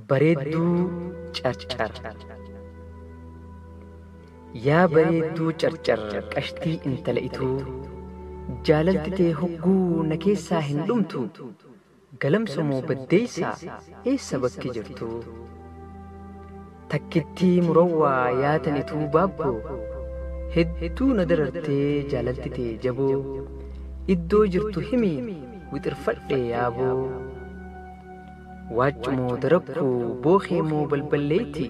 bareedduu carcar. Yaa bareedduu carcar qashtii intala ituu jaalalti tee hogguu na keessaa hin dhumtu galamsamoo baddeessaa eessa bakki jirtu takkittii murawwaa yaatan ituu baabboo hedduu na darartee jaalalti tee jaboo iddoo jirtu himi wixirfadhee yaaboo waaccumoo darakkuu bookhee moo balballeetti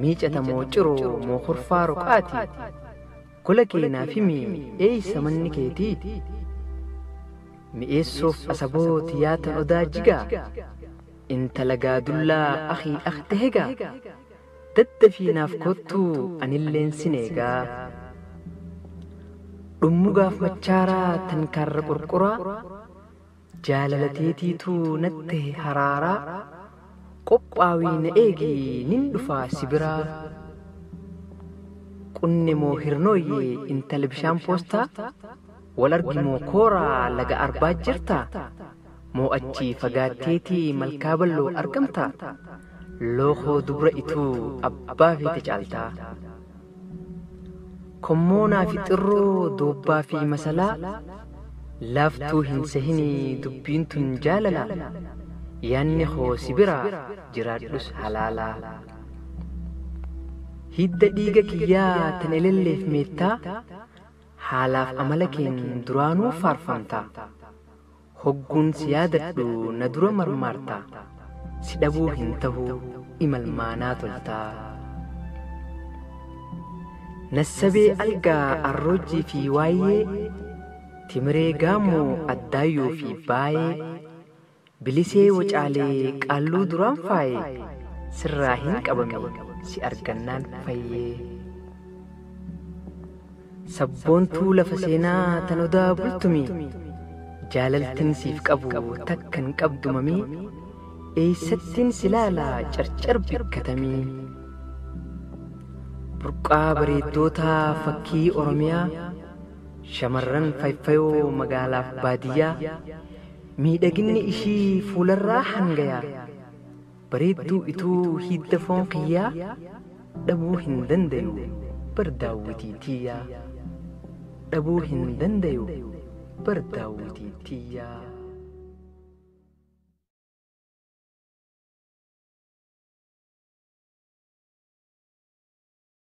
miicatamoo ciroo moo horfaa roqaati gola keenaaf himi eeysa manni keetii mi'eessoof asabooti yaatan odaa jigaa intala gaadullaa akhii akhte hegaa daddafiinaaf kottuu anilleen sineegaa dhummugaaf machaaraa tan karra qorqoraa jaalalateetiituu natte haraaraa qophaawii na eegii nin dhufaa sibiraa qunne moo hirnooyyee intala bishaan poostaa wal argi moo kooraa laga arbaa jirtaa moo achii fagaatteetii malkaa balloo argamtaa lookoo dubra ituu abbaa feete caaltaa kommoonaa fi xirroo doobbaa fi masalaa laaftuu hin sehinii dubbiin tun jaalalaa yaanni koo sibiraa jiraadhus halaalaa hidda dhiiga kiyyaa tan elelleef meettaa haalaaf amala keen duraanuu faarfamtaa hogguun si yaadadhu na dura marmaartaa si dhabuu hin tahuu imalmaanaa toltaa nassabee algaa arroojii fi waayee timiree gaammoo addaayyoo fi baayee bilisee wacaalee qaalluu duraan faayee sirraa hin qabame si argannaan fayyee sabboontuu lafa seenaa tan odaa bultumi jaalaltin siif qabu takkan qabdumamii eeysattin silaalaa carcar bikkatamii burqaa bareeddootaa fakkii oromiyaa shamarran fayyoo magaalaaf baadiyyaa miidhaginni ishii fuularraa hangayaa bareedduu ituu hidda foon qiyyaa dhabuu hin dandayu bardaawwitii tiyyaa dhabuu hin dandayu bardaawwitii tiyyaa.